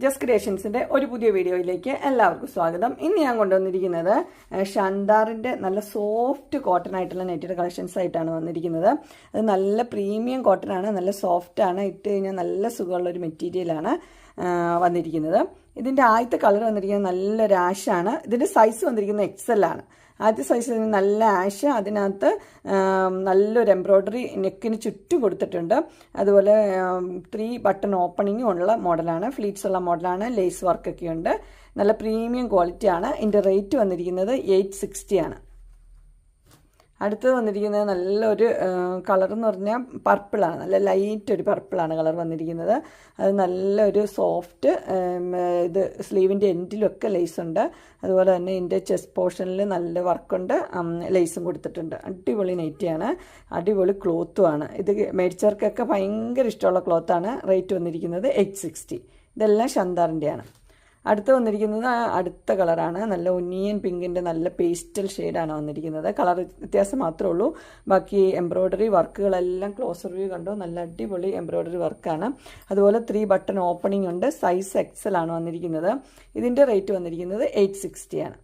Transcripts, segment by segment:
Just ക്രിയേഷൻസിൻ്റെ ഒരു പുതിയ വീഡിയോയിലേക്ക് എല്ലാവർക്കും സ്വാഗതം. ഇന്ന് ഞാൻ കൊണ്ടുവന്നിരിക്കുന്നത് ഷാൻദാറിൻ്റെ നല്ല സോഫ്റ്റ് കോട്ടൺ ആയിട്ടുള്ള നെറ്റഡ് കളക്ഷൻസ് ആയിട്ടാണ് വന്നിരിക്കുന്നത്. അത് നല്ല പ്രീമിയം കോട്ടൺ ആണ്, നല്ല സോഫ്റ്റ് ആണ്, ഇട്ട് കഴിഞ്ഞാൽ നല്ല സുഖമുള്ളൊരു മെറ്റീരിയലാണ് വന്നിരിക്കുന്നത്. ഇതിൻ്റെ ആദ്യത്തെ കളർ വന്നിരിക്കുന്നത് നല്ലൊരു ആഷാണ്. ഇതിൻ്റെ സൈസ് വന്നിരിക്കുന്നത് XL ആണ്. ആദ്യത്തെ സൈസിൽ നല്ല ആഷ്, അതിനകത്ത് നല്ലൊരു എംബ്രോയ്ഡറി നെക്കിന് ചുറ്റും കൊടുത്തിട്ടുണ്ട്. അതുപോലെ 3 ബട്ടൺ ഓപ്പണിങ്ങും ഉള്ള മോഡലാണ്, ഫ്ലീറ്റ്സ് ഉള്ള മോഡലാണ്, ലേസ് വർക്കൊക്കെ ഉണ്ട്. നല്ല പ്രീമിയം ക്വാളിറ്റിയാണ്. ഇതിൻ്റെ റേറ്റ് വന്നിരിക്കുന്നത് 860 ആണ്. അടുത്തത് വന്നിരിക്കുന്നത് നല്ലൊരു കളർ എന്ന് പറഞ്ഞാൽ പർപ്പിളാണ്, നല്ല ലൈറ്റ് ഒരു പർപ്പിളാണ് കളർ വന്നിരിക്കുന്നത്. അത് നല്ലൊരു സോഫ്റ്റ്, ഇത് സ്ലീവിൻ്റെ എൻഡിലൊക്കെ ലേസ് ഉണ്ട്. അതുപോലെ തന്നെ ഇതിൻ്റെ ചെസ്റ്റ് പോർഷനിൽ നല്ല വർക്കുണ്ട്, ലേസും കൊടുത്തിട്ടുണ്ട്. അടിപൊളി നൈറ്റിയാണ്, അടിപൊളി ക്ലോത്തുമാണ്. ഇത് മേടിച്ചവർക്കൊക്കെ ഭയങ്കര ഇഷ്ടമുള്ള ക്ലോത്താണ്. റേറ്റ് വന്നിരിക്കുന്നത് 860. ഇതെല്ലാം ഷാൻദാറിൻ്റെയാണ്. അടുത്ത് വന്നിരിക്കുന്നത് അടുത്ത കളറാണ്, നല്ല ഒനിയൻ പിങ്കിൻ്റെ നല്ല പേസ്റ്റൽ ഷെയ്ഡാണ് വന്നിരിക്കുന്നത്. കളർ വ്യത്യാസം മാത്രമേ ഉള്ളൂ. ബാക്കി എംബ്രോയ്ഡറി വർക്കുകളെല്ലാം ക്ലോസർ വ്യൂ കണ്ടോ, നല്ല അടിപൊളി എംബ്രോയ്ഡറി വർക്കാണ്. അതുപോലെ 3 ബട്ടൺ ഓപ്പണിംഗ് ഉണ്ട്. സൈസ് XL ആണ് വന്നിരിക്കുന്നത്. ഇതിൻ്റെ റേറ്റ് വന്നിരിക്കുന്നത് 860 ആണ്.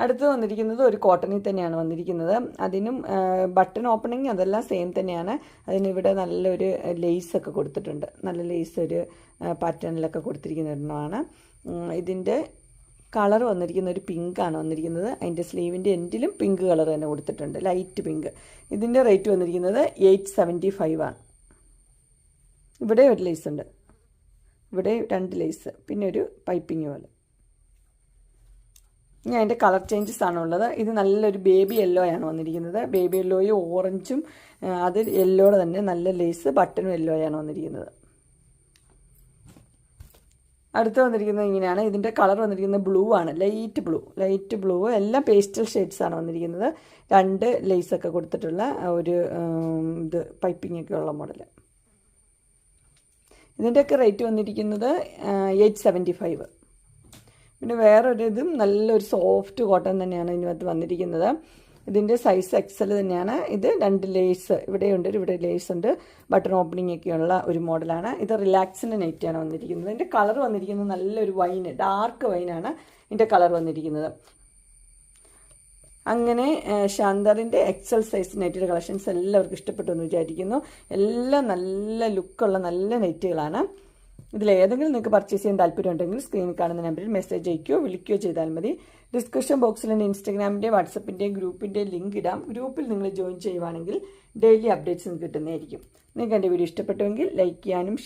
അടുത്ത് വന്നിരിക്കുന്നത് ഒരു കോട്ടണിൽ തന്നെയാണ് വന്നിരിക്കുന്നത്. അതിനും ബട്ടൺ ഓപ്പണിങ് അതെല്ലാം സെയിം തന്നെയാണ്. അതിനിവിടെ നല്ലൊരു ലേസൊക്കെ കൊടുത്തിട്ടുണ്ട്. നല്ല ലേസ് ഒരു പാറ്റേണിലൊക്കെ കൊടുത്തിരിക്കുന്ന ഒരെണ്ണമാണ്. ഇതിൻ്റെ കളർ വന്നിരിക്കുന്ന ഒരു പിങ്കാണ് വന്നിരിക്കുന്നത്. അതിൻ്റെ സ്ലീവിൻ്റെ എൻഡിലും പിങ്ക് കളർ തന്നെ കൊടുത്തിട്ടുണ്ട്, ലൈറ്റ് പിങ്ക്. ഇതിൻ്റെ റേറ്റ് വന്നിരിക്കുന്നത് 875 ആണ്. ഇവിടെ ഒരു ലേസ് ഉണ്ട്, ഇവിടെ 2 ലേസ്, പിന്നെ ഒരു പൈപ്പിങ് പോലെ. ഇനി അതിൻ്റെ കളർ ചേഞ്ചസ് ആണുള്ളത്. ഇത് നല്ലൊരു ബേബി യെല്ലോ ആണ് വന്നിരിക്കുന്നത്. ബേബി യെല്ലോയും ഓറഞ്ചും, അത് യെല്ലോയുടെ തന്നെ നല്ല ലേസ് ബട്ടണും യെല്ലോ ആണ് വന്നിരിക്കുന്നത്. അടുത്ത് വന്നിരിക്കുന്നത് ഇങ്ങനെയാണ്. ഇതിൻ്റെ കളർ വന്നിരിക്കുന്നത് ബ്ലൂ ആണ്, ലൈറ്റ് ബ്ലൂ, എല്ലാം പേസ്റ്റൽ ഷെയ്ഡ്സ് ആണ് വന്നിരിക്കുന്നത്. 2 ലേസൊക്കെ കൊടുത്തിട്ടുള്ള ഒരു ഇത് പൈപ്പിംഗ് ഒക്കെ ഉള്ള മോഡൽ. ഇതിൻ്റെയൊക്കെ റേറ്റ് വന്നിരിക്കുന്നത് 875. പിന്നെ വേറൊരു ഇതും നല്ലൊരു സോഫ്റ്റ് കോട്ടൺ തന്നെയാണ് ഇതിനകത്ത് വന്നിരിക്കുന്നത്. ഇതിൻ്റെ സൈസ് XL തന്നെയാണ്. ഇത് 2 ലേസ് ഇവിടെയുണ്ട്, ഇവിടെ ലേസ് ഉണ്ട്, ബട്ടൺ ഓപ്പണിംഗ് ഒക്കെയുള്ള ഒരു മോഡലാണ്. ഇത് റിലാക്സിൻ്റെ നെറ്റാണ് വന്നിരിക്കുന്നത്. ഇതിൻ്റെ കളർ വന്നിരിക്കുന്നത് നല്ലൊരു വൈന്, ഡാർക്ക് വൈനാണ് ഇതിൻ്റെ കളർ വന്നിരിക്കുന്നത്. അങ്ങനെ ഷാൻദാറിൻ്റെ XL സൈസ് നെറ്റുകളുടെ കളക്ഷൻസ് എല്ലാവർക്കും ഇഷ്ടപ്പെട്ടു എന്ന് വിചാരിക്കുന്നു. എല്ലാം നല്ല ലുക്കുള്ള നല്ല നെറ്റുകളാണ്. ഇതിലേതെങ്കിലും നിങ്ങൾക്ക് പർച്ചേസ് ചെയ്യാൻ താല്പര്യമുണ്ടെങ്കിൽ സ്ക്രീനിൽ കാണുന്ന നമ്പറിൽ മെസ്സേജ് അയക്കുകയോ വിളിക്കുകയോ ചെയ്താൽ മതി. ഡിസ്ക്രിപ്ഷൻ ബോക്സിൽ ഇൻസ്റ്റാഗ്രാമിൻ്റെ വാട്സപ്പിൻ്റെയും ഗ്രൂപ്പിൻ്റെ ലിങ്ക് ഇടാം. ഗ്രൂപ്പിൽ നിങ്ങൾ ജോയിൻ ചെയ്യുവാണെങ്കിൽ ഡെയിലി അപ്ഡേറ്റ്സ് കിട്ടുന്നതായിരിക്കും. നിങ്ങൾക്ക് എൻ്റെ വീഡിയോ ഇഷ്ടപ്പെട്ടുവെങ്കിൽ ലൈക്ക് ചെയ്യാനും